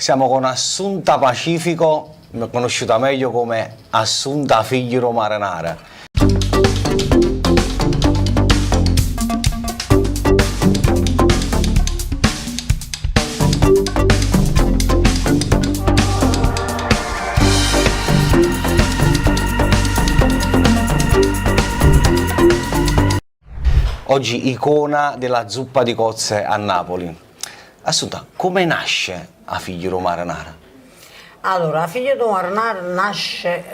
Siamo con Assunta Pacifico, conosciuta meglio come Assunta Figliero Marinara. Oggi icona della zuppa di cozze a Napoli. Assunta, come nasce a Figliero Marinara? Allora, Figliero Marinara nasce,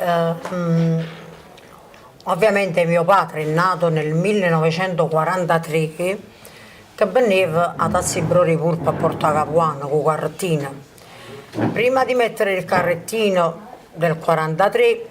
ovviamente mio padre è nato nel 1943 che veniva a Tazzibro Pulpa a Porta Capuana con carrettina. Prima di mettere il carrettino del 43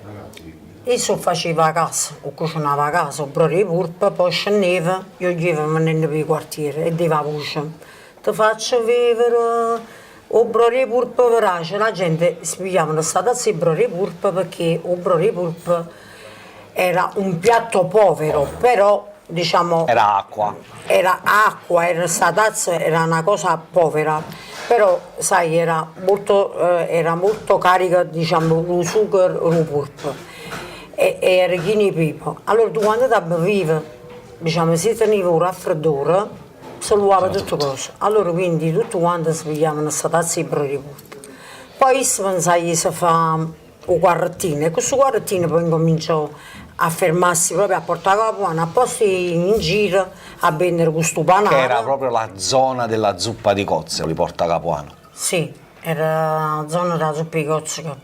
esso faceva a casa, o cucinava a casa, o brore di pulpa, poi scendeva, io gli venendo per il quartiere e dava voce. Ti faccio vivere o brore di pulpa verace, la gente spiegava sta tazza di brore di pulpa perché o brore di pulpa era un piatto povero, però diciamo Era acqua. Era sta tazza era una cosa povera, però sai era molto carica diciamo lo zucchero lo pulpa e era chini pipo. Allora tu quando ti beviva, diciamo si teneva un raffreddore si luava tutte cose. Allora quindi tutti quanti si pigliavano questa tazza di brode di pulpa. Poi si pensava che si fa un quarrettino e questo quarrettino poi incominciò a fermarsi proprio a Porta Capuana, a posti in giro a vendere questo panaro. Che era proprio la zona della zuppa di cozze di Porta Capuana. Sì, era la zona della zuppa di cozze.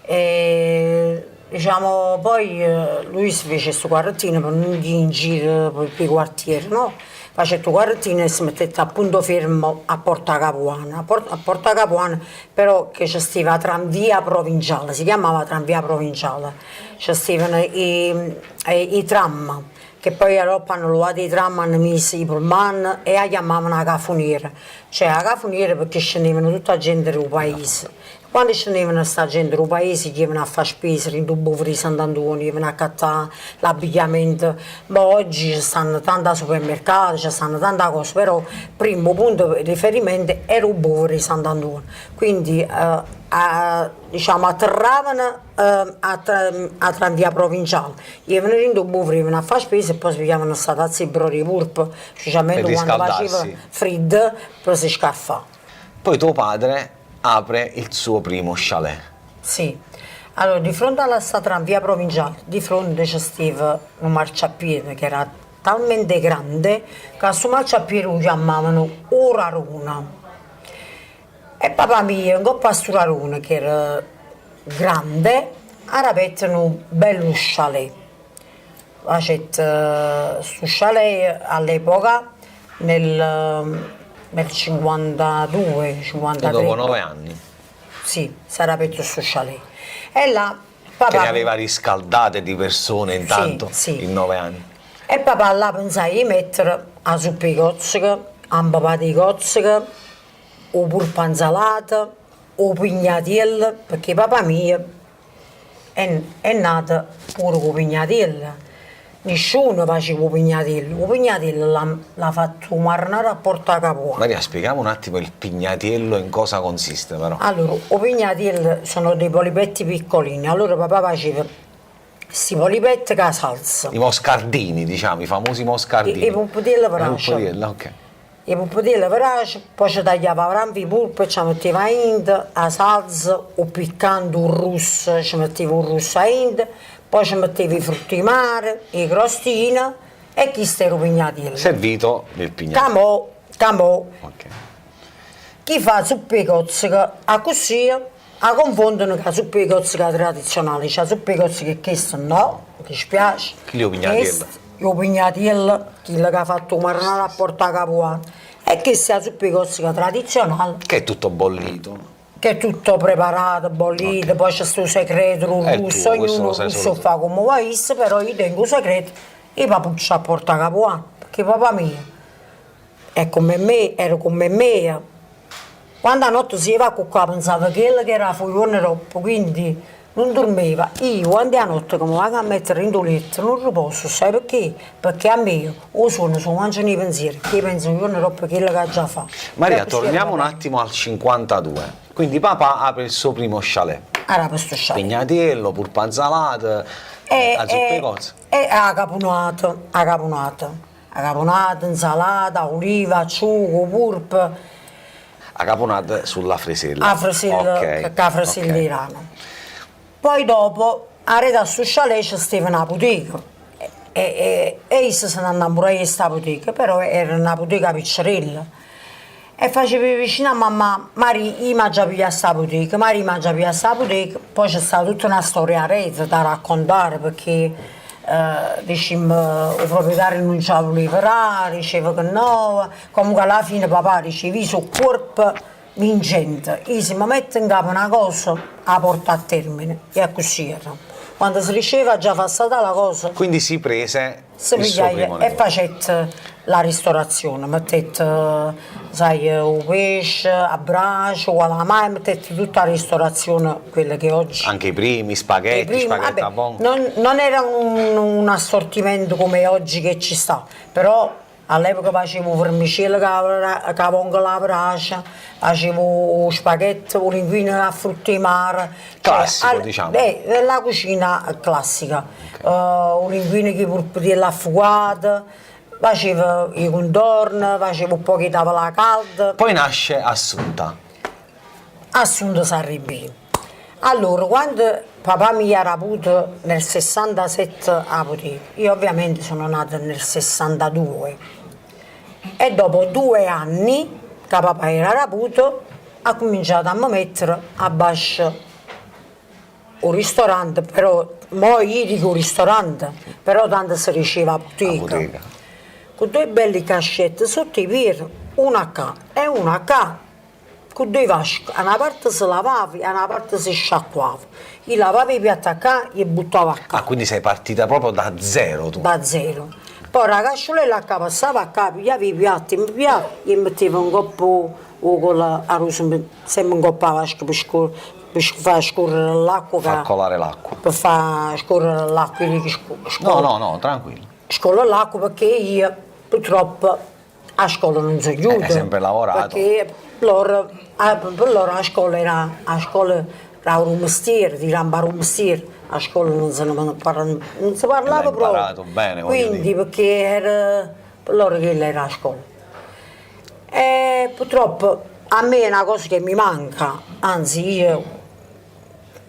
E diciamo poi lui si fece questo quarrettino per non andare in giro per i quartieri, no? Faceva questo quarrettino e si mettette a punto fermo a Porta Capuana. A Porta Capuana però che c'è stava tranvia provinciale, si chiamava tranvia provinciale. C'è stavano i tram, che poi dopo hanno levato i tram, hanno messo i pullman e la chiamavano la cafoniera. Cioè la cafoniera perché scendevano tutta la gente del paese. Quando scendevano sta gente del paese, chiedevano a fare spese in Dubbo di Sant'Antonio, chiedevano a cattare l'abbigliamento. Ma oggi ci stanno tanti supermercati, ci stanno tante cose, però il primo punto di riferimento era Dubbo di Sant'Antonio. Quindi diciamo atterravano a tranvia provinciale, chiedevano in Dubbo, venivano a fare spese e poi spiegavano sta tazza di brode di pulpa, specialmente quando faceva freddo, per si scaffare. Poi tuo padre apre il suo primo chalet. Sì, allora di fronte alla sta tranvia provinciale, di fronte c'è stava un marciapiede che era talmente grande che a questo marciapiede lo chiamavano Oraruna. E papà mio, in coppa a sto Oraruna che era grande, era per un bello chalet. Facette sto chalet all'epoca nel 52, 53. Dopo 9 anni. Sì, sarà per questo chalet. E là papà... Che ne aveva riscaldate di persone intanto, sì. in 9 anni. E papà là pensava di mettere a zuppa di cozzica, a papà di cozzica, o pulpa insalata, o pignatella, perché papà mio è nato pure con pignatella. Nessuno faceva il pignatello l'ha fatto marinare a Porta Capuana. Maria, spieghiamo un attimo il pignatiello in cosa consiste però. Allora, i pignatelli sono dei polipetti piccolini, allora papà faceva questi polipetti con la salsa. I moscardini, diciamo, i famosi moscardini. I puppatelli verace. Ok. I puppatelli verace, poi ci tagliava rampi di pulpa e ci metteva in la salsa, o piccante, un russo, ci metteva un russo in. Poi ci mettevi i frutti di mare, i crostini e chi stero pignatello. Servito il pignatello. Camò. Okay. Chi fa zuppa di cozzica a così a confondono con la zuppa di cozzica tradizionale. C'è la zuppa di cozzica che questo no, che spiace. Chi lo pignatello? Io pignatello, chi che ha fatto marinare a Porta Capuana. E questa è la zuppa di cozzica tradizionale. Che è tutto bollito. Che è tutto preparato, bollito, okay. Poi c'è questo segreto, un russo, ognuno russo fa come vuoi, però io tengo un segreto, e papuccio a Porta Capuana, perché papà mio è come me, era come me. Quando a notte si va con qua pensava che era foglione troppo, quindi non dormiva. Io quando a notte come vado a mettere in letto non riposo, sai perché? Perché a me o sono mangiano i pensieri, che io penso che io non troppo quello che già fa. Maria, torniamo un attimo al 52. Quindi papà apre il suo primo chalet. Era questo chalet. Pignatiello, pure insalata, a zuppa di cozze. E a caponata, insalata, oliva, acciugo, purp, A caponata sulla fresella. a fresella, Ok, che fresella ok. irano. Poi dopo, a rete su chalet c'è stava una bottega. E essa se ne andava pure a questa bottega, però era una bottega piccerella. E facevo vicino a mamma, Mari, io mangia più a sta bottega, Mari mangia più a sta bottega. Poi c'è stata tutta una storia a rete da raccontare, perché diciamo, il proprietario non ce la voleva dare, diceva che no, comunque alla fine papà diceva io sono corpo vincente, io se mi metto in capo una cosa la porto a termine, e così era. Quando si diceva già passata la cosa, Quindi si prese si il suo primo piglia e nipote. facette la ristorazione, mettete sai, il pesce, a braccio, alla mai, mettete tutta la ristorazione, quella che oggi. Anche i primi, spaghetti, Prima, spaghetti a vabbè, vongole. non era un assortimento come oggi che ci sta, però all'epoca facevo vermicelli che vongola a brace, facevo spaghetti, o linguine a frutti di mare. Classico, diciamo. La cucina classica, linguine che purpuriella affugata, facevo i contorni, facevo un po' di tavola calda. Poi nasce Assunta. Assunto Sarribì. Allora, quando papà mi era avuto nel 67 a bottega, io ovviamente sono nata nel 62 e dopo 2 anni che papà era raputo ha cominciato a mi mettere a bascio un ristorante, però, mo io dico un ristorante, però tanto si diceva La bottega, bottega. con 2 belli cascetti sotto i piedi, una qua e una qua, con 2 vasche, a una parte si lavava e a una parte si sciacquava. Io lavavo i piatti a qua e buttavo a qua, Ah, quindi sei partita proprio da zero tu. da zero. Poi la casciolella a qua passava a qua, pigliava i piatti, mi pigliava e metteva un coppo con la rosa, sempre un coppo a vasca per far scorrere l'acqua, Fa colare l'acqua. per far scorrere l'acqua, No, tranquillo. scuola l'acqua perché io purtroppo a scuola non si aiuta. Hai sempre lavorato. Perché per loro a scuola era un mestiere, di rampare un mestiere, a scuola non si parlava L'hai proprio. imparato bene, voglio Quindi dire. perché era per loro che era a scuola. E purtroppo a me è una cosa che mi manca, anzi io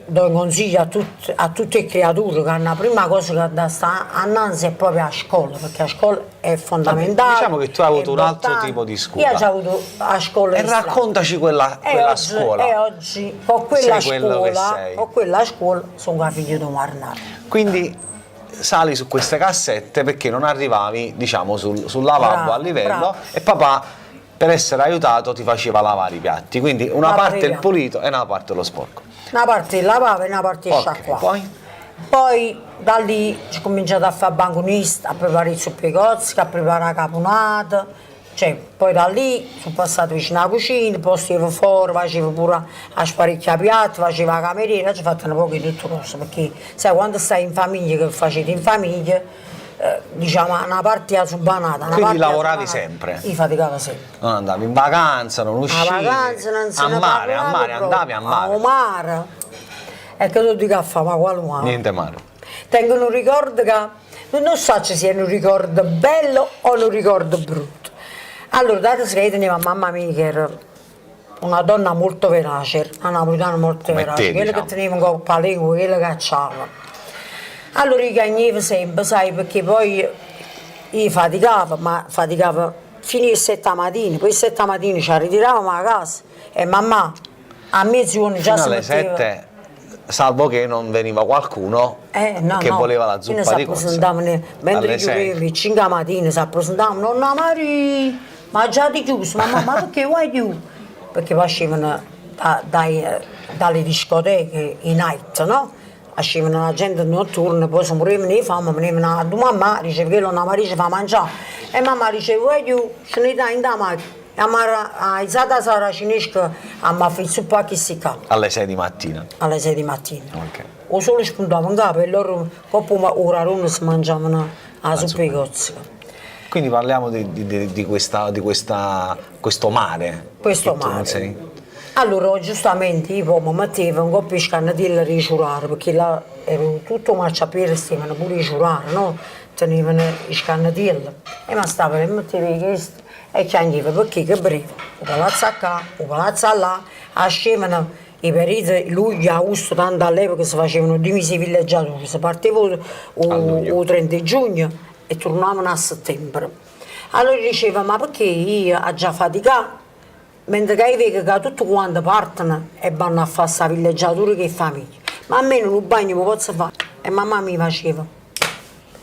do un consiglio a tutte le creature che hanno la prima cosa che da sta annanzi è proprio a scuola, perché a scuola è fondamentale. Diciamo che tu hai avuto è un altro importante. tipo di scuola. Io ho avuto a scuola E di strada. raccontaci quella scuola. E oggi con quella Sei quello che scuola, sei. con quella scuola sono qua figlio di un marinaio. Quindi sali su queste cassette perché non arrivavi, diciamo, sul lavabo Bravo, a livello bravo. e papà, per essere aiutato, ti faceva lavare i piatti. Quindi una Lavare parte i il piatti. pulito e una parte lo sporco. Una parte lavava e una parte Ok, sciacquava. poi? Poi da lì ho cominciato a fare banconista, a preparare i supplicozzi, a preparare la caponata. Cioè, poi da lì sono passato vicino alla cucina, poi stavo fuori, facevo pure a sparecchiare piatti, facevo la cameriera, ci ho fatto un po' di tutte cose, perché sai quando stai in famiglia, che facete in famiglia, diciamo una parte la subanata. Quindi lavoravi sempre? Io faticavo sempre. Non andavi in vacanza, non uscivi. A vacanza non se a ne mare, parlava andavi a proprio. mare. A mare. E che tu dica a fare, ma quale mare? Niente mare. Tengo un ricordo che non so se sia un ricordo bello o un ricordo brutto. Allora, dato che io tenevo mamma mia che era una donna molto verace, una napoletana molto Come verace, te, quella diciamo. che teneva un coppa a lingua, quella che cacciava. Allora io cagnavo sempre, sai, perché poi io faticavo, ma faticavo fino alle 7 mattina, poi alle 7 mattina ci ritiravo a casa e mamma a mezzogiorno già Fino si alle metteva. 7, salvo che non veniva qualcuno che voleva la Quindi zuppa si di cozze. presentavano, mentre Alle 6. alle 5 mattina si presentavano, nonna Maria, ma già di chiuso, ma perché vuoi tu? Perché poi uscivano dalle discoteche in night, no? Uscivano la gente notturna, poi si morivano di fame, venivano a mamma, diceva che la Maria ci fa mangiare. E mamma diceva, vuoi tu? Ce ne dai in da macchina. E a Isata Sara ci esce a mi fare il zuppa che si ca, Alle 6 di mattina. alle 6 di mattina. Ok. O sole spuntava in capo e loro, dopo ora si mangiavano la zuppa di cozze. Quindi parliamo di questo mare. Questo che tu non mare. sei- Allora, giustamente, io mi mettevo un po' più scannatella a rigiurare, perché là ero tutto marciapiede, stavano pure a giurare, no? Tenevano i scannatelle. E mi stavo e mettevo questo e chiangeva perché che breve. O palazzo a qua, o palazzo a là, ascevano i periodi luglio, agosto, tanto all'epoca si facevano due mesi villeggiatori, si partiva il 30 giugno e tornavano a settembre. Allora diceva, ma perché io ho già faticato? Mentre che vedi che tutti quanti partono e vanno a fare questa villeggiatura che famiglia. Ma almeno un bagno mi posso fare. E mamma mi faceva.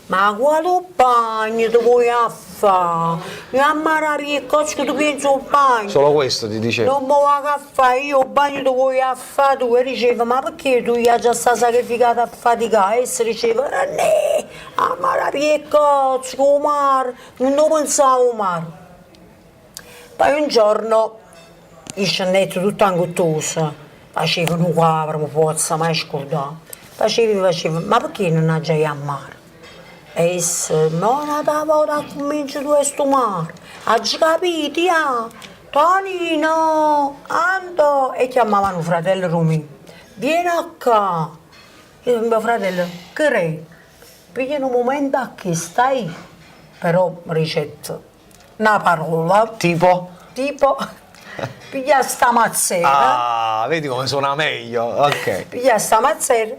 Ma quale bagno ti vuoi a fare? Mia mamma che cosa che tu pensi al bagno? Solo questo ti dicevo. Non mi va a fare, io il bagno ti vuoi a fare tu? E diceva, ma perché tu hai già sta sacrificata a faticare? E si diceva, ne, a mare che cosa, con mare, non lo pensavo al mare. Poi un giorno i scennetto tutto angottoso, facevano un quadro, non posso mai scordare. Faceva, ma perché non ha già a mare? E disse, non la volta a cominciare questo mare, ha già capito, ya? Tonino, Anto, e chiamavano il fratello Romino, vieni a qua. E mio fratello, che re? Piglia un momento a che stai, però ricetta una parola, Tipo? piglia sta mazzera, Ah, vedi come suona meglio. Ok. piglia sta mazzera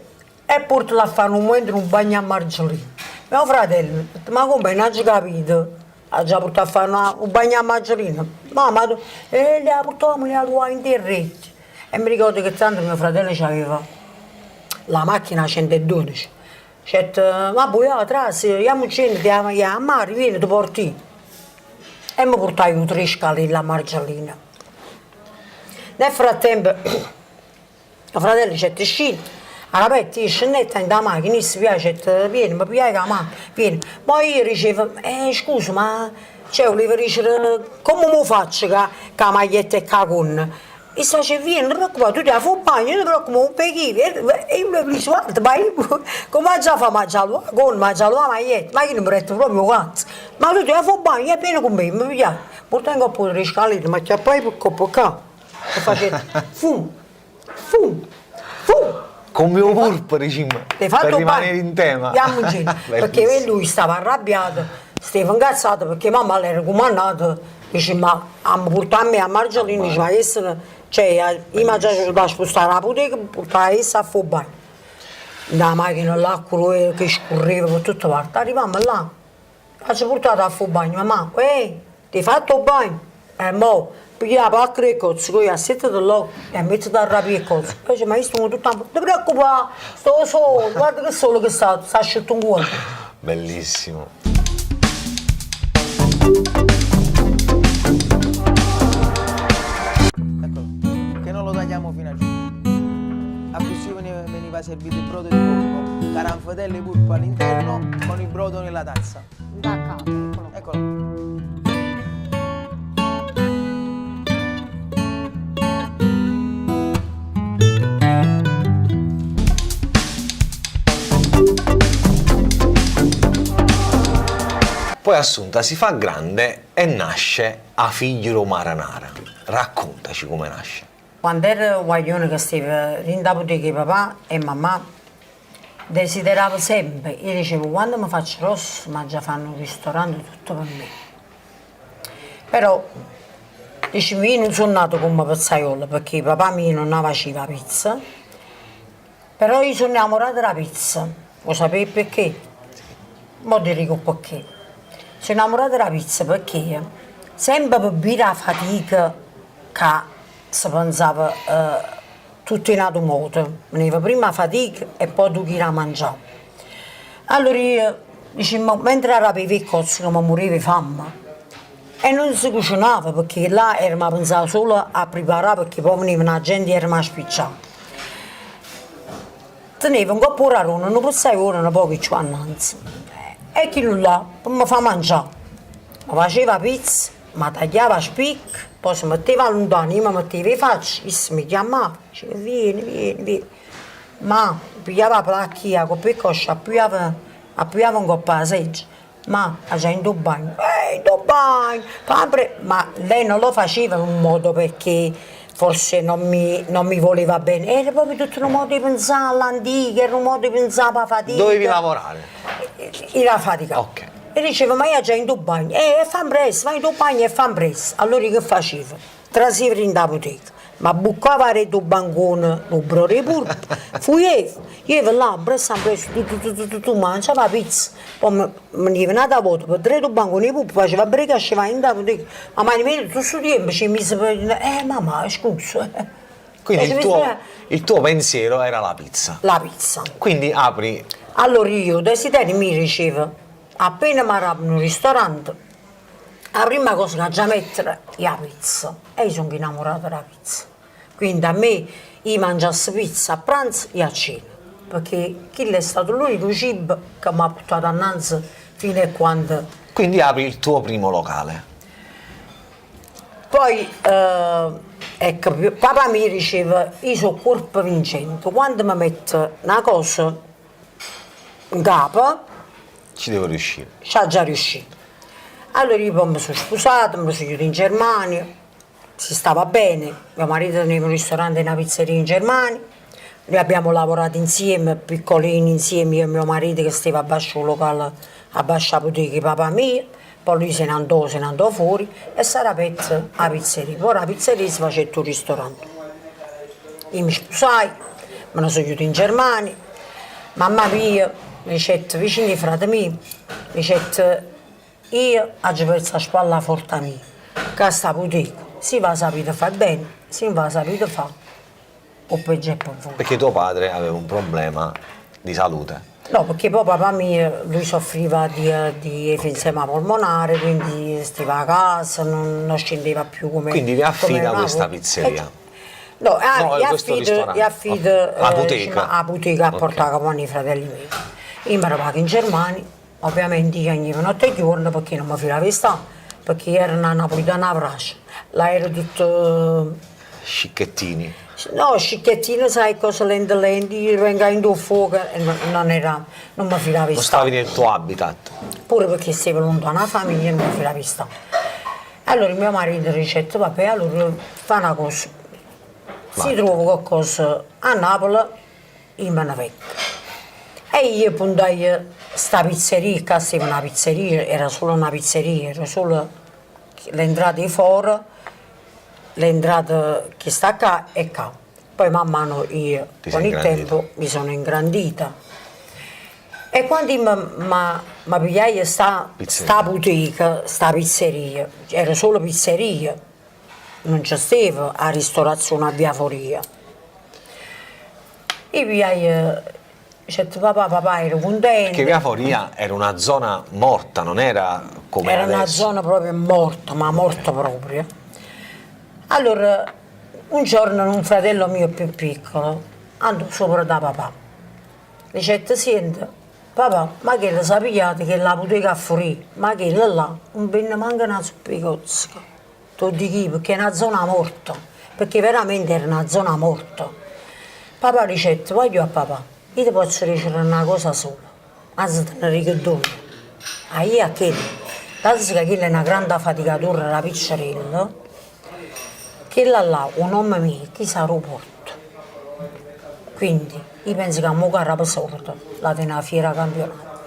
e portala a fare un momento in un bagno a Margellino. Mio fratello, ha detto, ma come non hai capito? Ha già portato a fare un bagno a Margellino. Mamma, le ha portato la tua in terretti. E mi ricordo che tanto mio fratello aveva la macchina 112. Ci ha detto, ma poi atrás, andiamo a mare, vieni, ti porti. E mi portai un 3 scale a Margellina. Nel frattempo, mio fratello ci è sceso, alla pette scendetta in da macchina, si piace, vieni, mi piace la macchina, vieni. Poi io dicevo, scusa, ma cioè, volevo dire, come mi faccio con la maglietta e con la gonna? E si dice, vieni, non ti preoccupare, tu ti fai un bagno, non ti preoccupare, un pechino. E io mi ho preso, guarda, ma io, come già fa, ma già la gonna, ma già la maglietta, ma io non mi retto proprio quanto. Ma tu ti fai un bagno, è bene con me, mi piace. Portai un po' di scalette, ma che poi per coppo qua. E facevo, fum. Come un purpo, diciamo, Hai fatto per un rimanere bagno? in tema. Andiamo in giro. Perché lui stava arrabbiato, stava incazzato perché mamma l'era comandata, dice ma a portare me a Margellino, dice ma essere, cioè io mi già da spostare la bottega, portare essa a fare bagno. La macchina l'acqua che scorreva per tutte parti, arriviamo là, faccio portare a fare bagno, mamma, ti hai fatto il bagno? Mo, pigliava la pacca e cozzo, poi assettati là e mettiti a rapire e cozzo. Poi dice, ma io sto tutto non ti preoccupare, sto solo, guarda che solo che sta asciutto un cuore. Bellissimo. Eccolo, che non lo tagliamo fino a giù. A così veniva servito il brodo di polpo, caranfatelli e pulpo all'interno con il brodo nella tazza. Da capo, eccolo. Eccolo. Poi Assunta si fa grande e nasce a figlio Maranara. Raccontaci come nasce. Quando ero guaglione che stavo in da bottega papà e mamma, desideravo sempre, io dicevo quando mi faccio rosso, ma già fanno un ristorante tutto per me. Però, dicevo, io non sono nato come pizzaiolo perché papà mio non faceva pizza, però io sono innamorata della pizza, lo sapete perché? Mo ti dico perché. Sono innamorata della pizza perché sempre per dire la fatica che si pensava tutto in altro modo. Veniva prima la fatica e poi tu chi la mangiava. Allora io dicevo, mentre rapivo il cozzo che mi moriva di fame, e non si cucinava perché là eravamo pensati solo a preparare perché poi venivano la gente e eravamo a spicciare. Tenevo un po' di rarone, non posso ora un po' che ci annanzi. E chi non là, mi fa mangiare. Mi faceva pizza, mi tagliava a spicchi, poi si metteva lontano, io mi mettevo in faccia, mi chiamava, diceva vieni. Ma pigliava la placchia, con il coscio, appuyava un po' la seggia. Ma già in tuo bagno, padre, ma lei non lo faceva in un modo perché forse non mi voleva bene, era proprio tutto un modo di pensare all'antica, era un modo di pensare alla fatica. Dovevi lavorare? Era fatica. Ok. E diceva, ma io già in tuo bagno, fammi presto, vai in tuo bagno e fammi presto. Allora che facevo? Trasivo in da bottega, ma buccava il tuo bancone, il brore pure, io là, presto, tu mangiava la pizza, poi mi veniva da voto, per tre tuo bancone, poi faceva brega, sceva in da bottega, ma mi tutto questo tempo ci mise per mamma, scusa. Quindi il tuo pensiero era la pizza. La pizza. Quindi apri. Allora io desideri mi ricevo, appena mi arrabbo in un ristorante, la prima cosa che già mettere è la pizza. E io sono innamorata della pizza. Quindi a me io mangiassi pizza a pranzo e a cena, perché quello è stato l'unico cibo che mi ha portato annanzi fino a quando. Quindi apri il tuo primo locale. Poi ecco, papà mi diceva, io sono corpo vincente, quando mi metto una cosa in capo, Ci devo riuscire. ci ha già riuscito. Allora io poi mi sono sposata, mi sono chiusa in Germania, si stava bene, mio marito teneva un ristorante e una pizzeria in Germania, noi abbiamo lavorato insieme, piccolini insieme, io e mio marito che stava a basso un locale, a bassa bottega di papà mia, poi lui se ne andò fuori e si era aperta la pizzeria, poi la pizzeria si faceva il ristorante. Io mi sposai, me ne sono chiusa in Germania, mamma mia mi dicette vicino ai frati miei, mi dicette io ho perso la spalla forte mia, che sta bottega, si va sapere fare bene, si va sapere fare, o peggio è per voi. Perché tuo padre aveva un problema di salute. No, perché poi papà mio, lui soffriva di enfisema polmonare, quindi stava a casa, non scendeva più come. Quindi vi affida come questa una- pizzeria? No, gli questo ristorante. affido La bottega? a bottega a Ok. portare con i fratelli miei. Io mi ero in Germania, ovviamente io ogni notte e giorno perché non mi filavo sta, perché era una napolitana brace, là era tutto. Scicchettini. No, scicchettino, sai cosa lente, io vengo in due fuoco e non mi filavo Non sta. stavi nel tuo habitat. Pure perché stavo lontana dalla famiglia e non mi filavo sta. Allora mio marito dice, vabbè, allora fa una cosa, si trova qualcosa a Napoli, io me ne vengo. E io puntai sta pizzeria, che stava una pizzeria, era solo una pizzeria, era solo l'entrata di fuori, l'entrata che sta qua e qua. Poi man mano io Ti con sei il ingrandita. tempo mi sono ingrandita. E quando mi pigliai sta bottega, sta pizzeria, era solo pizzeria, non c'è stava a ristorazione a via Foria. Io pigliai, dicevo papà ero contento. Perché Via Foria era una zona morta, non era come Era adesso. una zona proprio morta, ma morta proprio. Allora, un giorno un fratello mio più piccolo andò sopra da papà. Dice, senti, papà, ma che lo sappiate che la bottega a fuori, ma che là non venne manca una zuppa di cozzica. Tu dici perché è una zona morta, perché veramente era una zona morta. Papà dice, voglio a papà, io ti posso dire una cosa sola, anzi te ne ricordo. A io a che, dato che quella è una grande faticatura, la pizzarella, che là un nome mio, chi sa lo porta. Quindi io penso che a mo cara per sordo la tenne a fiera campionato.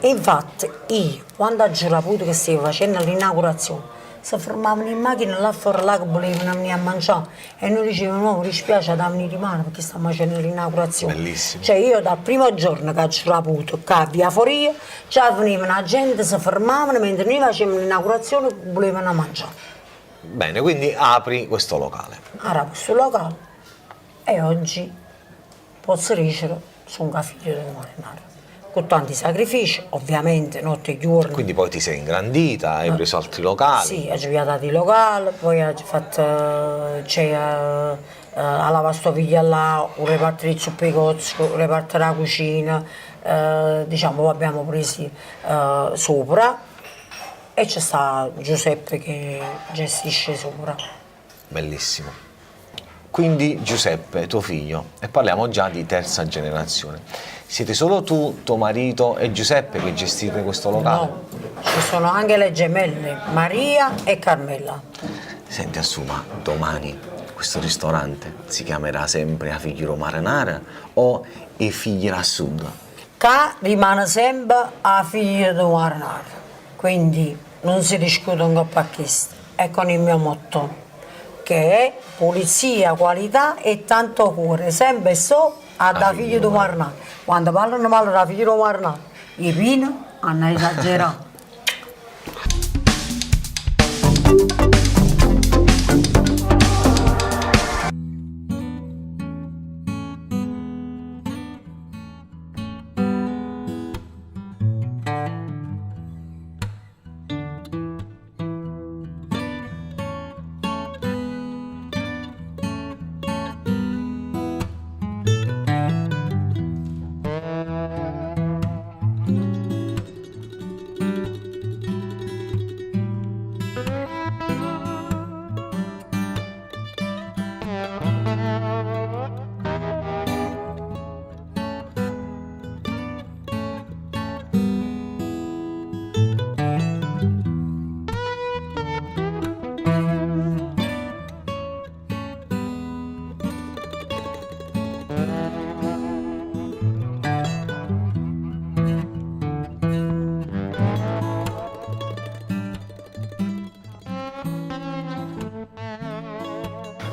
Infatti io, quando ho giurato che stavo facendo l'inaugurazione, si fermavano in macchina là fuori là che volevano venire a mangiare e noi dicevano no, mi dispiace da venire in mano perché stiamo facendo l'inaugurazione. Bellissimo. Cioè io dal primo giorno che ho giurato che a via Foria già venivano la gente, si fermavano mentre noi facevamo l'inaugurazione volevano mangiare. Bene, quindi apri questo locale. Era questo locale e oggi posso dire sono un figlio di marinaro. Con tanti sacrifici, ovviamente, notte e giorno. Quindi poi ti sei ingrandita, hai preso altri locali. Sì, ho giocato il locale, poi ho fatto, c'è alla lavastoviglie là, un reparto di zuppe di cozzo, un reparto della cucina, diciamo abbiamo presi sopra e c'è sta Giuseppe che gestisce sopra. Bellissimo. Quindi Giuseppe, tuo figlio, e parliamo già di terza generazione. Siete solo tu, tuo marito e Giuseppe che gestite questo locale? No, ci sono anche le gemelle, Maria e Carmela. Senti Assuma, domani questo ristorante si chiamerà sempre A Figli Marinara o I Figli Rassunga? Qua rimane sempre a figlia di Marinara, quindi non si discute un po' a questo. È con il mio motto, che è pulizia, qualità e tanto cuore, sempre so da figlia di Marinara. Quando parlano male da figlia di Marinara, i pino hanno esagerato.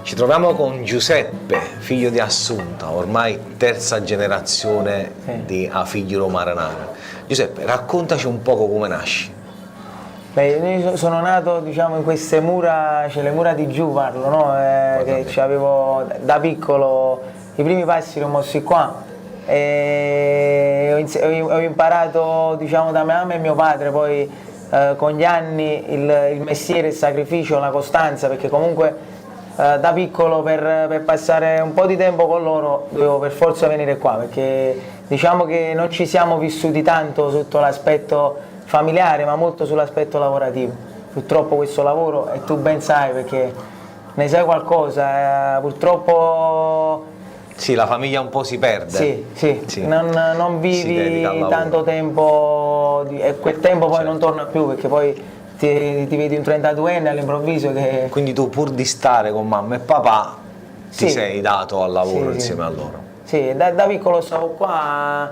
Ci troviamo con Giuseppe, figlio di Assunta, ormai terza generazione di A Figli Marinara. Giuseppe, raccontaci un poco come nasci. Beh, io sono nato, diciamo, in queste mura, cioè le mura di giù parlo, no? Che avevo da piccolo, i primi passi li ho mossi qua. E ho imparato, diciamo, da mia mamma e mio padre, poi con gli anni il mestiere, il sacrificio, la costanza, perché comunque da piccolo per passare un po' di tempo con loro dovevo per forza venire qua, perché diciamo che non ci siamo vissuti tanto sotto l'aspetto familiare, ma molto sull'aspetto lavorativo. Purtroppo questo lavoro, e tu ben sai perché ne sai qualcosa, purtroppo sì, la famiglia un po' si perde. Sì. Non vivi tanto tempo e quel tempo poi non torna più, perché poi ti vedi un 32enne all'improvviso che... Quindi tu, pur di stare con mamma e papà, ti sei dato al lavoro insieme a loro. Sì, da piccolo stavo qua,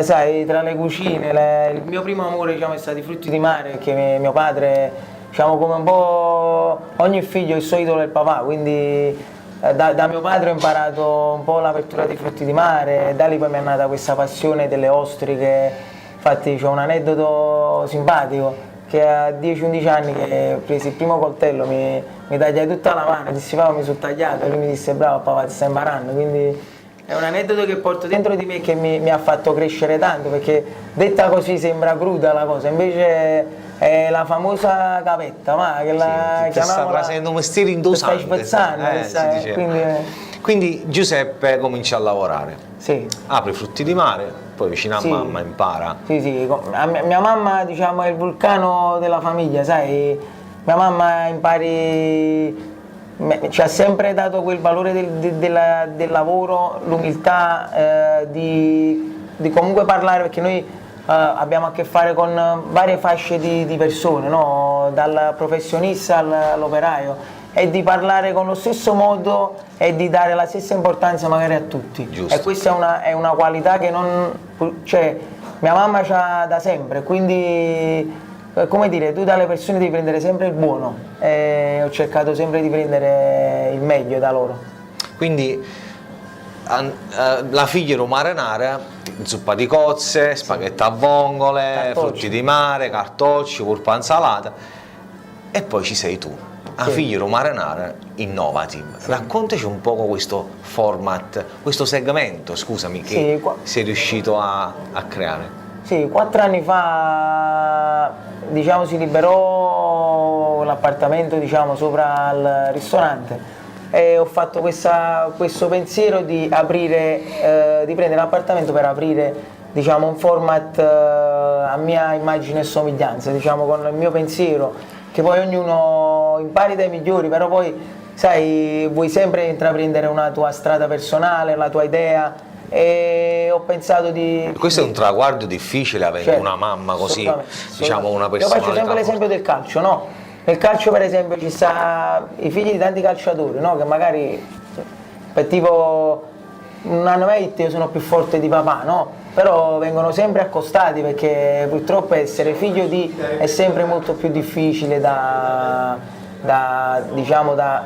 sai, tra le cucine, il mio primo amore, diciamo, è stato i frutti di mare, perché mio padre, diciamo, come un po' ogni figlio il suo idolo è il papà, quindi da mio padre ho imparato un po' l'apertura dei frutti di mare, da lì poi mi è nata questa passione delle ostriche. Infatti c'è un aneddoto simpatico, che a 10-11 anni che presi il primo coltello, mi tagliai tutta la mano, dissi papà mi sono tagliato, e lui mi disse bravo papà ti stai imparando, quindi è un aneddoto che porto dentro di me e che mi ha fatto crescere tanto, perché detta così sembra cruda la cosa, invece è la famosa capetta, ma che la sta trasendo mestieri in due sangue. Stai spezzando, quindi Giuseppe comincia a lavorare, apre i frutti di mare, poi vicino a mamma impara. Sì, mia mamma, diciamo, è il vulcano della famiglia, sai, mia mamma ci ha sempre dato quel valore del lavoro, l'umiltà di comunque parlare, perché noi abbiamo a che fare con varie fasce di persone, no? Dal professionista all'operaio, e di parlare con lo stesso modo e di dare la stessa importanza magari a tutti. Giusto. E questa è una qualità che mia mamma c'ha da sempre, quindi come dire, tu dalle persone devi prendere sempre il buono, e ho cercato sempre di prendere il meglio da loro. Quindi la figlia marinara, zuppa di cozze, spaghetti a vongole, frutti di mare, cartocci, polpa insalata, e poi ci sei tu. A Figli Marinara Innovative. Raccontaci un poco questo format, questo segmento, scusami, che sei riuscito a creare. Sì, 4 anni fa, diciamo, si liberò l'appartamento, diciamo, sopra al ristorante, e ho fatto questo pensiero di aprire, di prendere l'appartamento per aprire, diciamo, un format a mia immagine e somiglianza, diciamo, con il mio pensiero, che poi ognuno impari dai migliori, però poi, sai, vuoi sempre intraprendere una tua strada personale, la tua idea, e ho pensato di... Questo è un traguardo difficile, avendo una mamma così, diciamo, una persona... Io faccio sempre l'esempio del calcio, no? nel calcio per esempio ci sta i figli di tanti calciatori, no? Che magari per tipo un anno io sono più forte di papà, no? Però vengono sempre accostati perché purtroppo essere figlio di è sempre molto più difficile diciamo, da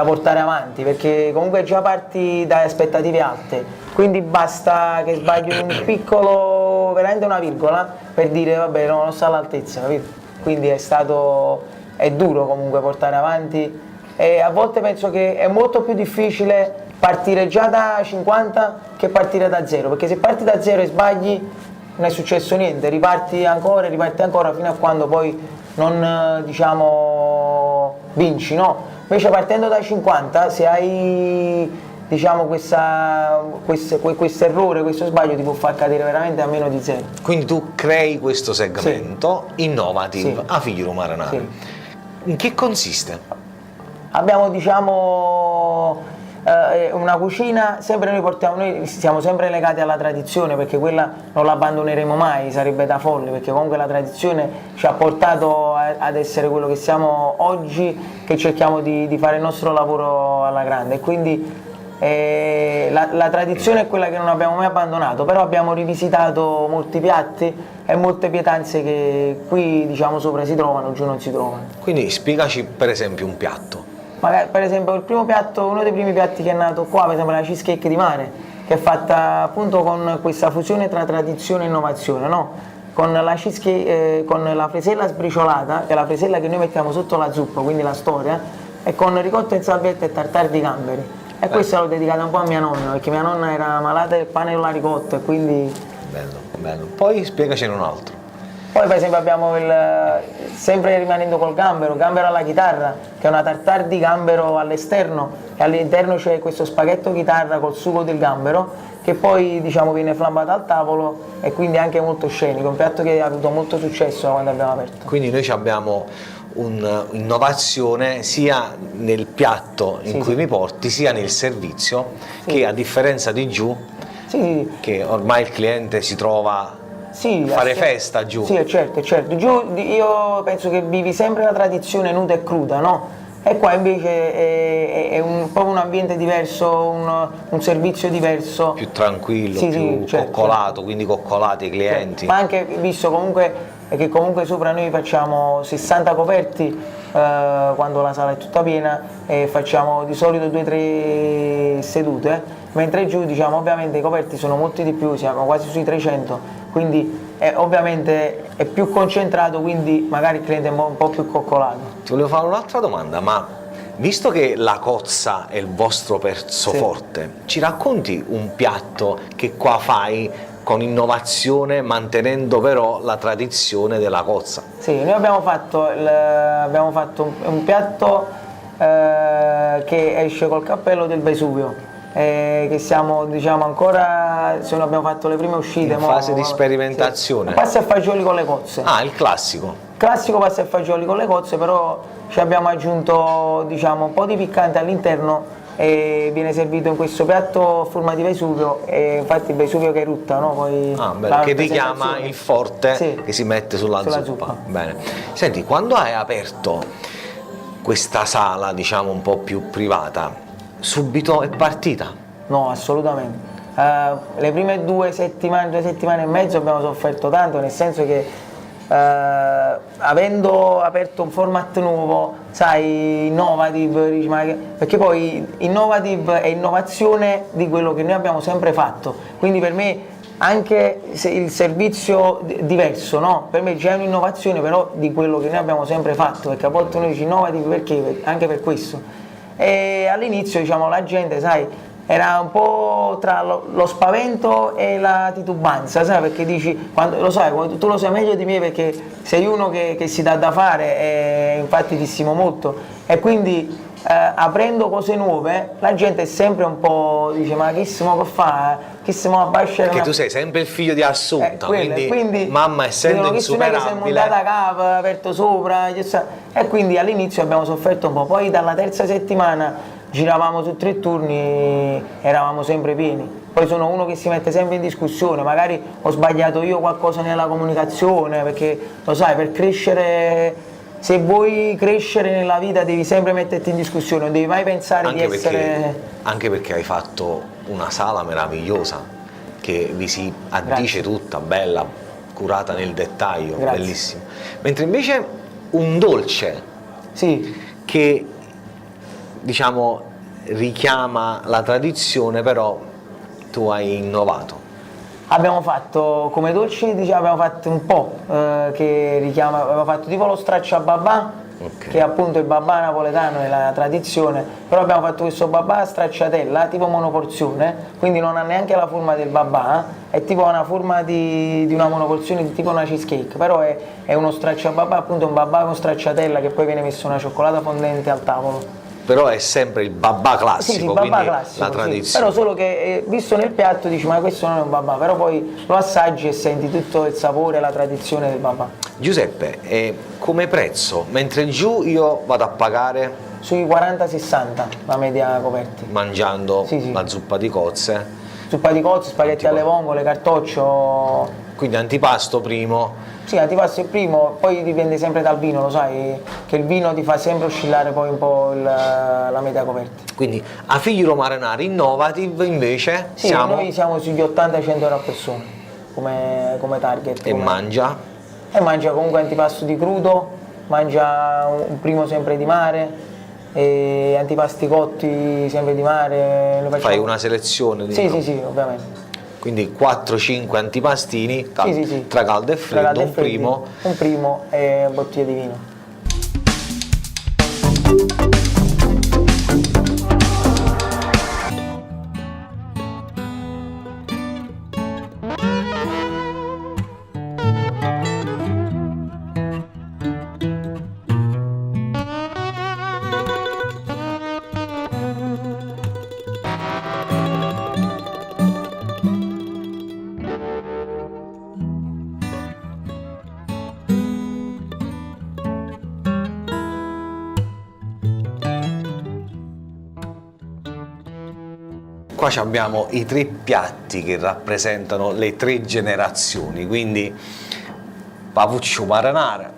portare avanti, perché comunque già parti da aspettative alte, quindi basta che sbagli un piccolo, veramente una virgola, per dire vabbè no, non sta all'altezza, capito? Quindi è duro comunque portare avanti, e a volte penso che è molto più difficile partire già da 50 che partire da zero, perché se parti da zero e sbagli non è successo niente, riparti ancora fino a quando poi non diciamo vinci, no? Invece partendo da 50, se hai diciamo questo errore, questo sbaglio ti può far cadere veramente a meno di zero. Quindi tu crei questo segmento innovative a Figli Maranaro. Sì. In che consiste? Abbiamo diciamo una cucina, noi siamo sempre legati alla tradizione, perché quella non l'abbandoneremo mai, sarebbe da folle, perché comunque la tradizione ci ha portato ad essere quello che siamo oggi, che cerchiamo di fare il nostro lavoro alla grande, e quindi la tradizione è quella che non abbiamo mai abbandonato, però abbiamo rivisitato molti piatti e molte pietanze che qui diciamo sopra si trovano, giù non si trovano. Quindi spiegaci per esempio un piatto. Magari, per esempio uno dei primi piatti che è nato qua, per esempio la cheesecake di mare, che è fatta appunto con questa fusione tra tradizione e innovazione, no? Con la cheesecake, con la fresella sbriciolata, che è la fresella che noi mettiamo sotto la zuppa, quindi la storia, e con ricotta in salvetta e tartare di gamberi. E questa l'ho dedicata un po' a mia nonna, perché mia nonna era malata del pane con la ricotta, e quindi... Bello, bello. Poi spiegacene un altro. Poi per esempio abbiamo sempre rimanendo col gambero alla chitarra, che è una tartare di gambero all'esterno, e all'interno c'è questo spaghetto chitarra col sugo del gambero, che poi diciamo viene flambato al tavolo, e quindi anche molto scenico, un piatto che ha avuto molto successo quando abbiamo aperto. Quindi noi abbiamo un'innovazione sia nel piatto in cui mi porti, sia nel servizio, che a differenza di giù, che ormai il cliente si trova... fare festa giù. Sì, certo. Giù io penso che vivi sempre la tradizione nuda e cruda, no? E qua invece è proprio un ambiente diverso, un servizio diverso. Più tranquillo, più coccolato, quindi coccolati i clienti. Ma anche visto comunque che comunque sopra noi facciamo 60 coperti quando la sala è tutta piena, e facciamo di solito 2-3 sedute, mentre giù diciamo ovviamente i coperti sono molti di più, siamo quasi sui 300, quindi ovviamente è più concentrato, quindi magari il cliente è un po' più coccolato. Ti volevo fare un'altra domanda, ma visto che la cozza è il vostro pezzo forte, ci racconti un piatto che qua fai con innovazione, mantenendo però la tradizione della cozza? Sì, noi abbiamo fatto un piatto che esce col cappello del Vesuvio, che siamo diciamo ancora, se non abbiamo fatto le prime uscite in fase di sperimentazione. Pasta e fagioli con le cozze. Il classico Pasta e fagioli con le cozze, però ci abbiamo aggiunto diciamo un po' di piccante all'interno, e viene servito in questo piatto a forma di Vesuvio, e infatti il Vesuvio che erutta, no? Poi che richiama il forte che si mette sulla zuppa. Bene. Senti, quando hai aperto questa sala diciamo un po' più privata, subito è partita? No, assolutamente. Le prime 2 settimane e mezzo abbiamo sofferto tanto, nel senso che avendo aperto un format nuovo, sai, innovative, perché poi innovative è innovazione di quello che noi abbiamo sempre fatto, quindi per me anche se il servizio diverso, no? Per me già è un'innovazione però di quello che noi abbiamo sempre fatto, perché a volte uno dice innovative perché? Anche per questo. E all'inizio diciamo la gente, sai, era un po' tra lo spavento e la titubanza, sai, perché dici, lo sai, tu lo sai meglio di me perché sei uno che si dà da fare, e infatti ti stimo molto, e quindi aprendo cose nuove la gente è sempre un po' dice ma chi siamo per fare, chi siamo a basciare, perché tu sei sempre il figlio di Assunta, quindi mamma essendo insuperabile, che sei montata a capo, aperto sopra, e quindi all'inizio abbiamo sofferto un po', poi dalla terza settimana giravamo su 3 turni, eravamo sempre pieni. Poi sono uno che si mette sempre in discussione, magari ho sbagliato io qualcosa nella comunicazione, perché lo sai, per crescere se vuoi crescere nella vita devi sempre metterti in discussione, non devi mai pensare di essere... Anche perché hai fatto una sala meravigliosa che vi si addice tutta, bella, curata nel dettaglio, Grazie. bellissimo. Mentre invece un dolce Sì, che diciamo richiama la tradizione, però tu hai innovato. abbiamo fatto come dolci, diciamo, abbiamo fatto un po' che richiama, abbiamo fatto tipo lo straccio a babà, Ok. che è appunto il babà napoletano è la tradizione, però abbiamo fatto questo babà a stracciatella tipo monoporzione, quindi non ha neanche la forma del babà, è tipo una forma di una monoporzione, tipo una cheesecake, però è uno straccio a babà, appunto un babà con stracciatella che poi viene messo una cioccolata fondente al tavolo. Però è sempre il babà classico, Sì, babà quindi classico, la sì. tradizione. Però solo che visto nel piatto dici ma questo non è un babà, però poi lo assaggi e senti tutto il sapore e la tradizione del babà. Giuseppe, come prezzo, mentre giù io vado a pagare Sui 40-60 la media coperti. mangiando Sì, sì. la zuppa di cozze, Zuppa di cozze, spaghetti alle vongole, cartoccio. quindi antipasto primo, Sì, antipasto il primo, poi dipende sempre dal vino, lo sai, che il vino ti fa sempre oscillare poi un po' la media coperti. quindi a Figli Romarenari Innovative invece Sì, siamo noi siamo sugli 80-100 euro a persona come target. e come- mangia E mangia comunque antipasto di crudo, mangia un primo sempre di mare, e antipasti cotti sempre di mare. Noi fai facciamo- una selezione di Sì, sì, sì, ovviamente. quindi 4-5 antipastini Sì, sì, sì. tra caldo e Tra freddo, caldo e un freddi, primo. un primo e bottiglia di vino. Qua ci abbiamo i 3 piatti che rappresentano le 3 generazioni, quindi Pavuccio Maranara,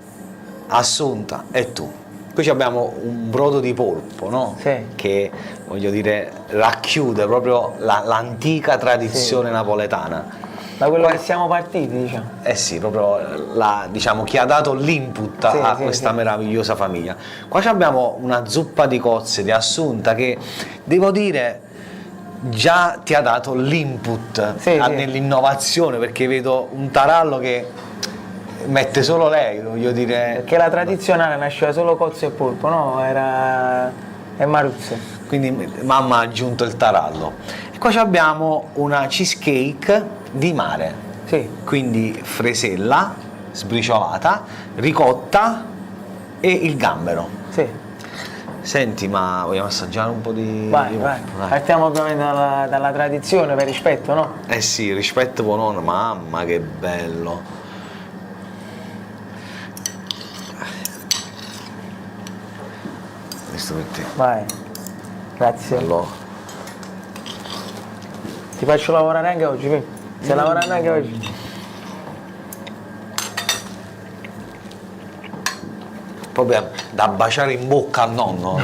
Assunta e tu. Qui ci abbiamo un brodo di polpo, no? Sì. Che, voglio dire, racchiude proprio l'antica tradizione napoletana. Da quello che siamo partiti, diciamo. Eh sì, proprio diciamo, chi ha dato l'input Sì, a sì, questa sì. meravigliosa famiglia. Qua ci abbiamo una zuppa di cozze di Assunta che, devo dire, già ti ha dato l'input Sì, sì. nell'innovazione, perché vedo un tarallo che mette solo lei, voglio dire. Perché la tradizionale nasceva solo cozze e polpo, no? Era... e maruzze. Quindi mamma ha aggiunto il tarallo. E qua ci abbiamo una cheesecake di mare, Sì. quindi fresella sbriciolata, ricotta e il gambero. Sì. Senti, ma vogliamo assaggiare un po' di... Vai, di vai. polpo? Dai. Partiamo ovviamente dalla tradizione per rispetto, no? Eh sì, rispetto per nonna, mamma che bello. Questo per te. Vai. Grazie. Allora. Ti faccio lavorare anche oggi, vedi? Stai lavorando anche oggi? Proprio da baciare in bocca al nonno.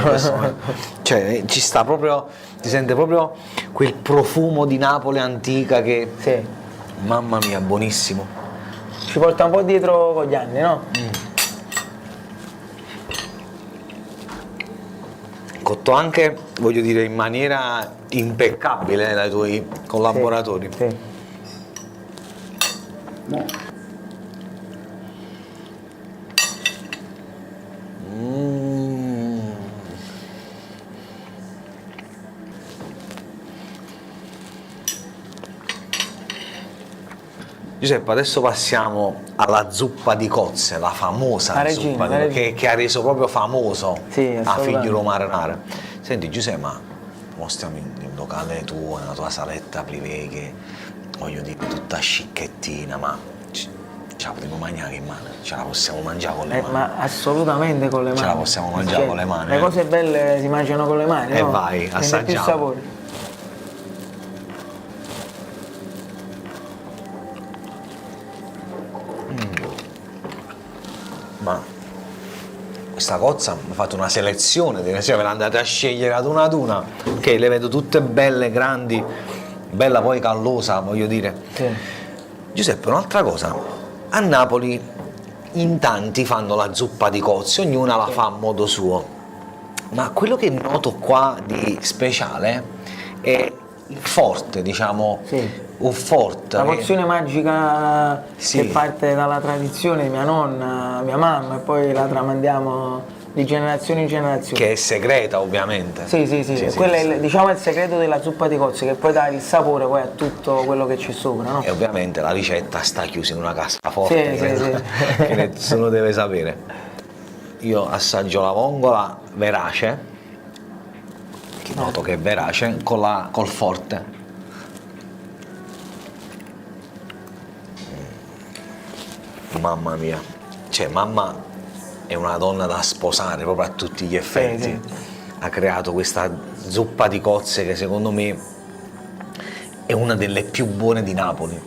Cioè, ci sta proprio, ti sente proprio quel profumo di Napoli antica che, Sì. mamma mia, buonissimo. Ci porta un po' dietro con gli anni, no? Cotto anche, voglio dire, in maniera impeccabile dai tuoi collaboratori. Sì. Mm. Giuseppe, adesso passiamo alla zuppa di cozze, la famosa La regina, zuppa la regina. che ha reso proprio famoso Sì, a assolutamente. Figlio Maranara. Senti Giuseppe, ma mo stiamo in un locale tuo, nella tua saletta privé, che voglio dire tutta scicchettina, ma ce la potremmo mangiare in mano, ce la possiamo mangiare con le mani. Ma assolutamente con le mani. Ce la possiamo mangiare con le mani, Le eh. cose belle si mangiano con le mani, E no? vai, Rende più assaggiamo. sapore. Ma questa cozza, ho fatto una selezione, ve le andate a scegliere ad una, che le vedo tutte belle, grandi, bella poi callosa, voglio dire. Sì. Giuseppe, un'altra cosa, a Napoli in tanti fanno la zuppa di cozze, ognuna la fa a modo suo, ma quello che noto qua di speciale è il forte, diciamo, Sì. un forte. La pozione magica Sì. che parte dalla tradizione di mia nonna, mia mamma, e poi la tramandiamo di generazione in generazione. Che è segreta, ovviamente. Sì, quello è diciamo il segreto della zuppa di cozze, che poi dà il sapore poi a tutto quello che c'è sopra, no? E ovviamente la ricetta sta chiusa in una cassaforte, Sì. che nessuno deve sapere. Io assaggio la vongola verace, che noto che è verace, col forte. Mamma mia, cioè mamma è una donna da sposare proprio a tutti gli effetti. Sì. Ha creato questa zuppa di cozze che secondo me è una delle più buone di Napoli.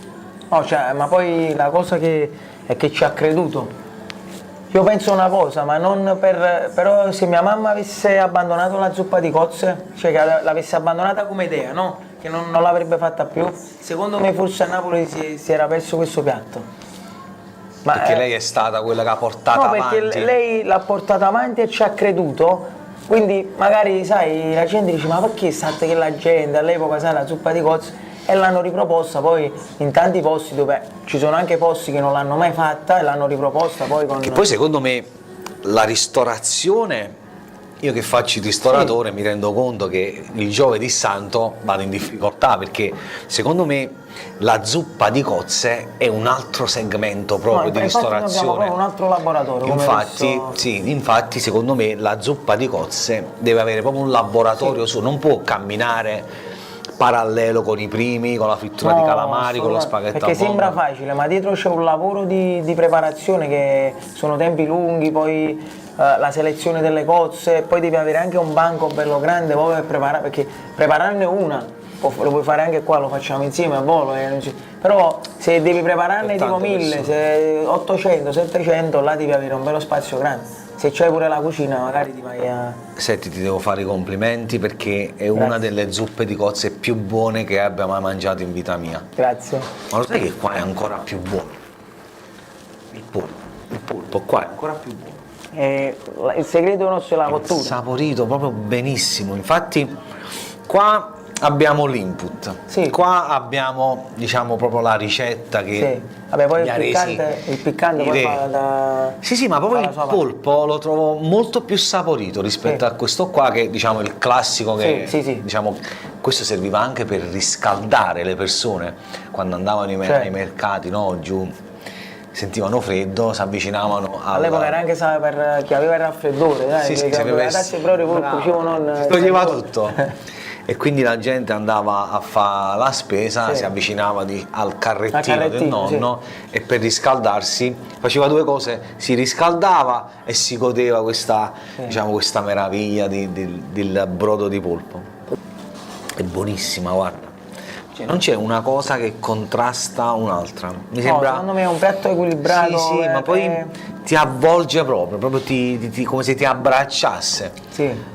No, cioè, ma poi la cosa che è che ci ha creduto. Io penso una cosa, ma non per. Però se mia mamma avesse abbandonato la zuppa di cozze, cioè che l'avesse abbandonata come idea, no? Che non l'avrebbe fatta più, secondo me forse a Napoli si era perso questo piatto. Ma, Perché lei è stata quella che ha portato no, avanti. perché lei l'ha portata avanti e ci ha creduto, quindi magari, sai, la gente dice, ma perché state che la gente all'epoca, sai, la zuppa di cozze, e l'hanno riproposta poi in tanti posti dove ci sono anche posti che non l'hanno mai fatta e l'hanno riproposta poi con. Che poi secondo me la ristorazione, io che faccio il ristoratore mi rendo conto che il giovedì santo vado in difficoltà, perché secondo me la zuppa di cozze è un altro segmento proprio di infatti noi abbiamo ristorazione. proprio un altro laboratorio. Come Infatti, adesso. sì, infatti secondo me la zuppa di cozze deve avere proprio un laboratorio suo, non può camminare parallelo con i primi, con la frittura di calamari, con lo spaghetto perché a sembra vongole. facile, ma dietro c'è un lavoro di preparazione che sono tempi lunghi, poi la selezione delle cozze, poi devi avere anche un banco bello grande proprio per preparare, perché prepararne una lo puoi fare anche qua, lo facciamo insieme a volo, però se devi prepararne Per tipo tante 1000, persone. 800, 700, là devi avere un bello spazio grande. Se c'hai pure la cucina magari ti vai a. Senti, ti devo fare i complimenti perché è una delle zuppe di cozze più buone che abbia mai mangiato in vita mia. Grazie. Ma lo sai che qua è ancora più buono? Il polpo qua è ancora più buono. Il segreto nostro è la cottura. Saporito proprio benissimo. Infatti qua abbiamo l'input. Sì. Qua abbiamo, diciamo, proprio la ricetta che Sì. Vabbè, poi mi ha resi il piccante i poi re. fa da. Sì, ma proprio fa la il sua parte. polpo lo trovo molto più saporito rispetto Sì. a questo qua, che diciamo il classico che Sì. diciamo, questo serviva anche per riscaldare le persone quando andavano ai mercati, no, giù, sentivano freddo, si avvicinavano All'epoca era anche per chi aveva il raffreddore, dai, sì, che aveva tassi proprio bravo. cucivo non. Si toglieva tutto. E quindi la gente andava a fare la spesa, Sì. si avvicinava al carrettino del carrettino, nonno e per riscaldarsi faceva due cose: si riscaldava e si godeva questa, diciamo, questa meraviglia del brodo di polpo. È buonissima, guarda. Cioè, non c'è una cosa che contrasta un'altra. Mi sembra. Secondo me è un piatto equilibrato. Sì, ma poi ti avvolge proprio come se ti abbracciasse. Sì.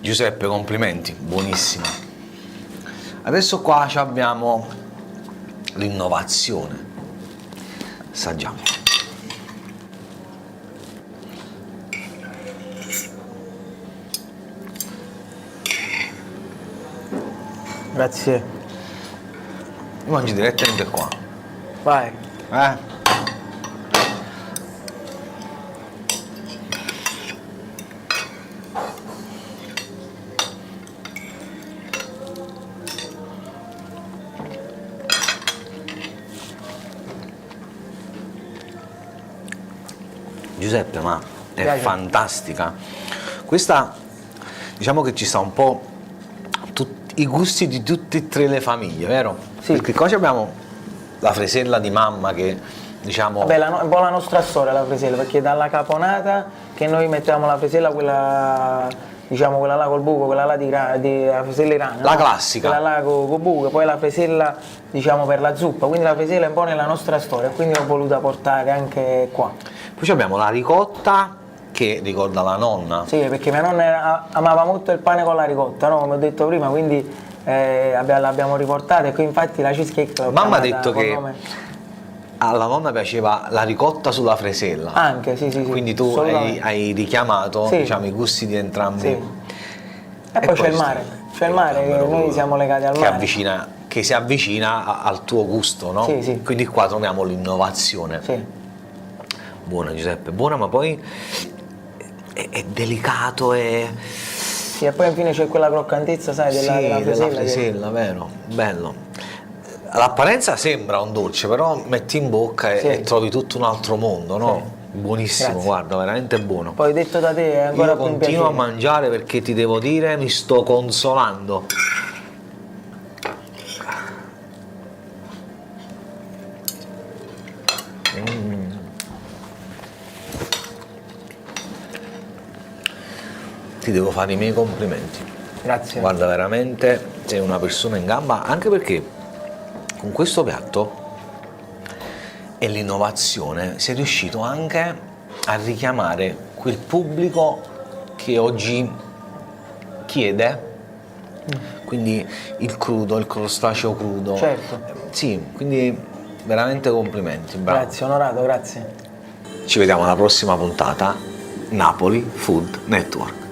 Giuseppe, complimenti, buonissima. Adesso qua abbiamo l'innovazione. Assaggiamo. Grazie. Mangi direttamente qua. Vai. Giuseppe, ma è Piace. fantastica. Questa, diciamo che ci sta un po' i gusti di tutte e tre le famiglie, vero? Sì. Perché qua abbiamo la fresella di mamma che diciamo... Vabbè, è un po' la nostra storia la fresella, perché dalla caponata che noi mettiamo la fresella, quella, diciamo, quella là col buco, quella là la fresella irana, La no? classica. Quella là col buco, poi la fresella, diciamo, per la zuppa, quindi la fresella è un po' nella nostra storia, quindi l'ho voluta portare anche qua. Poi abbiamo la ricotta che ricorda la nonna. Sì, perché mia nonna amava molto il pane con la ricotta, no? Come ho detto prima, quindi l'abbiamo riportata e qui infatti la cheesecake l'ho Mamma ha chiamata detto col che nome. alla nonna piaceva la ricotta sulla fresella. Anche, sì, sì, sì. Quindi tu hai richiamato, Sì. diciamo, i gusti di entrambi. Sì. E poi c'è il mare, che noi siamo legati al mare. Che si avvicina al tuo gusto, no? Sì, sì. Quindi qua troviamo l'innovazione. Sì. Buona Giuseppe, buona, ma poi è delicato e... Sì, e poi infine c'è quella croccantezza, sai, della fresella. della fresella, vero, bello. L'apparenza sembra un dolce, però metti in bocca e, Sì. e trovi tutto un altro mondo, no? Sì. Buonissimo, Grazie. guarda, veramente buono. Poi detto da te è ancora Io più un continuo a piacere. mangiare perché ti devo dire, mi sto consolando. Ti devo fare i miei complimenti. Grazie. Guarda, veramente sei una persona in gamba, anche perché con questo piatto e l'innovazione sei riuscito anche a richiamare quel pubblico che oggi chiede, quindi il crudo, il crostaceo crudo. Certo. Sì, quindi veramente complimenti, bravo. Grazie, onorato, grazie. Ci vediamo alla prossima puntata, Napoli Food Network.